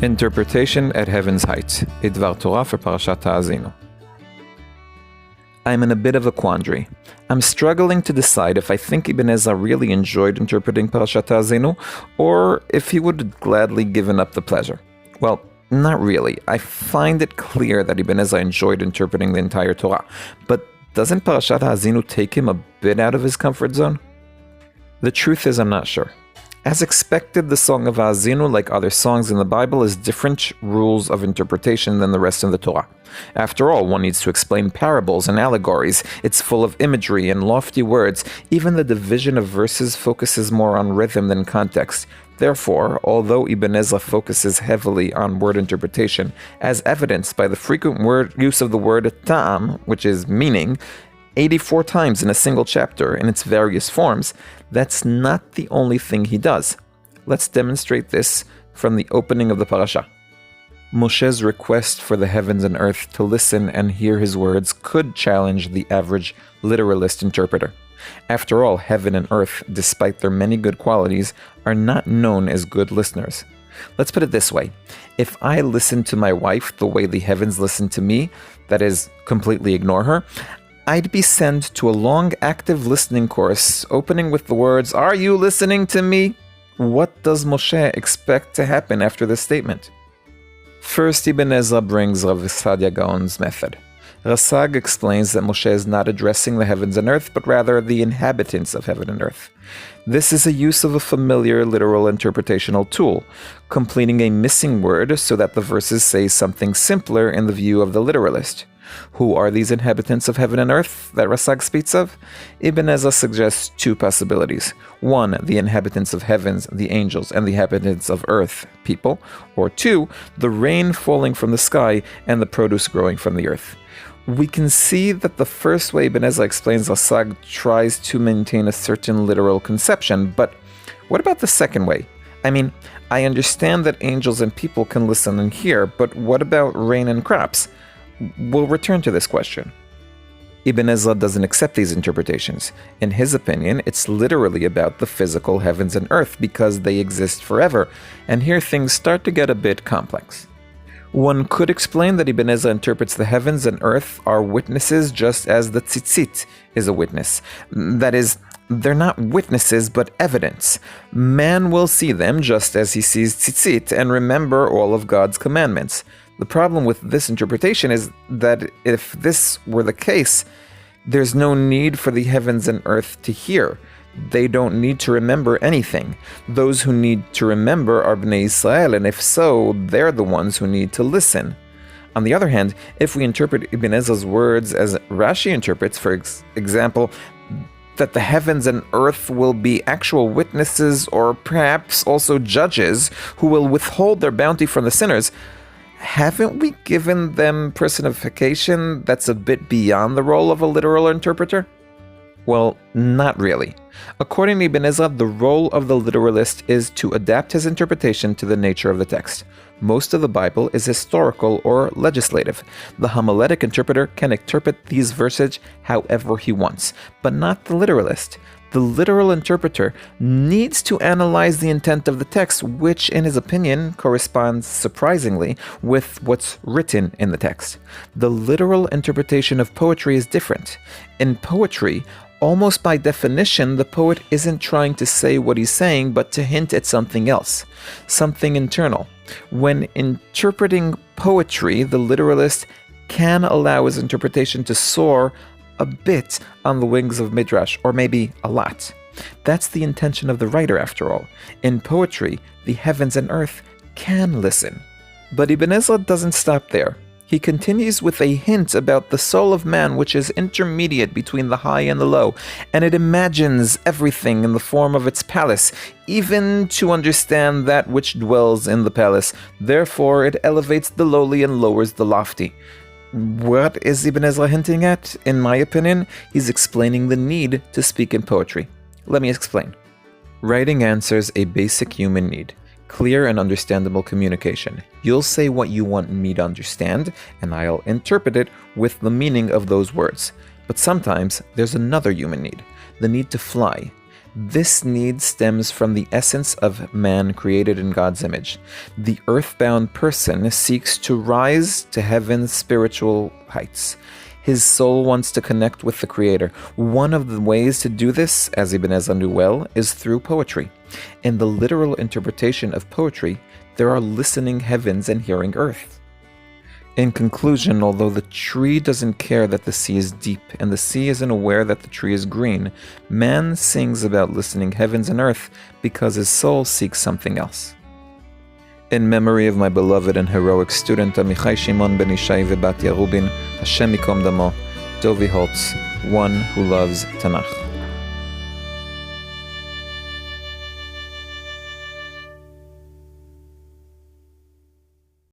Interpretation at Heaven's Height, a Dvar Torah for Parashat Haazinu. I'm in a bit of a quandary. I'm struggling to decide if I think Ibn Ezra really enjoyed interpreting Parashat Haazinu, or if he would have gladly given up the pleasure. Well, not really. I find it clear that Ibn Ezra enjoyed interpreting the entire Torah, but doesn't Parashat Haazinu take him a bit out of his comfort zone? The truth is, I'm not sure. As expected, the Song of Haazinu, like other songs in the Bible, has different rules of interpretation than the rest of the Torah. After all, one needs to explain parables and allegories. It's full of imagery and lofty words. Even the division of verses focuses more on rhythm than context. Therefore, although Ibn Ezra focuses heavily on word interpretation, as evidenced by the frequent use of the word ta'am, which is meaning, 84 times in a single chapter in its various forms, that's not the only thing he does. Let's demonstrate this from the opening of the parasha. Moshe's request for the heavens and earth to listen and hear his words could challenge the average literalist interpreter. After all, heaven and earth, despite their many good qualities, are not known as good listeners. Let's put it this way. If I listen to my wife the way the heavens listen to me, that is, completely ignore her, I'd be sent to a long active listening course, opening with the words, "Are you listening to me?" What does Moshe expect to happen after this statement? First, Ibn Ezra brings Rav Sadia Gaon's method. Rasag explains that Moshe is not addressing the heavens and earth, but rather the inhabitants of heaven and earth. This is a use of a familiar literal interpretational tool, completing a missing word so that the verses say something simpler in the view of the literalist. Who are these inhabitants of heaven and earth that Rasag speaks of? Ibn Ezra suggests two possibilities. One, the inhabitants of heavens, the angels, and the inhabitants of earth, people. Or two, the rain falling from the sky and the produce growing from the earth. We can see that the first way Ibn Ezra explains Rasag tries to maintain a certain literal conception, but what about the second way? I mean, I understand that angels and people can listen and hear, but what about rain and crops? We'll return to this question. Ibn Ezra doesn't accept these interpretations. In his opinion, it's literally about the physical heavens and earth because they exist forever, and here things start to get a bit complex. One could explain that Ibn Ezra interprets the heavens and earth are witnesses just as the tzitzit is a witness. That is, they're not witnesses but evidence. Man will see them just as he sees tzitzit and remember all of God's commandments. The problem with this interpretation is that if this were the case, there's no need for the heavens and earth to hear. They don't need to remember anything. Those who need to remember are Bnei Israel, and if so, they're the ones who need to listen. On the other hand, if we interpret Ibn Ezra's words as Rashi interprets, for example, that the heavens and earth will be actual witnesses or perhaps also judges who will withhold their bounty from the sinners, haven't we given them personification that's a bit beyond the role of a literal interpreter? Well, not really. According to Ibn Ezra, the role of the literalist is to adapt his interpretation to the nature of the text. Most of the Bible is historical or legislative. The homiletic interpreter can interpret these verses however he wants, but not the literalist. The literal interpreter needs to analyze the intent of the text, which, in his opinion, corresponds surprisingly with what's written in the text. The literal interpretation of poetry is different. In poetry, almost by definition, the poet isn't trying to say what he's saying, but to hint at something else, something internal. When interpreting poetry, the literalist can allow his interpretation to soar a bit on the wings of Midrash, or maybe a lot. That's the intention of the writer, after all. In poetry, the heavens and earth can listen. But Ibn Ezra doesn't stop there. He continues with a hint about the soul of man, which is intermediate between the high and the low, and it imagines everything in the form of its palace, even to understand that which dwells in the palace. Therefore, it elevates the lowly and lowers the lofty. What is Ibn Ezra hinting at? In my opinion, he's explaining the need to speak in poetry. Let me explain. Writing answers a basic human need. Clear and understandable communication. You'll say what you want me to understand, and I'll interpret it with the meaning of those words. But sometimes there's another human need, the need to fly. This need stems from the essence of man created in God's image. The earthbound person seeks to rise to heaven's spiritual heights. His soul wants to connect with the Creator. One of the ways to do this, as Ibn Ezra knew well, is through poetry. In the literal interpretation of poetry, there are listening heavens and hearing earth. In conclusion, although the tree doesn't care that the sea is deep and the sea isn't aware that the tree is green, man sings about listening heavens and earth because his soul seeks something else. In memory of my beloved and heroic student Amichai Shimon ben Ishai veBatia Rubin, Hashem Yikom Damo, Dovi Holtz, one who loves Tanakh.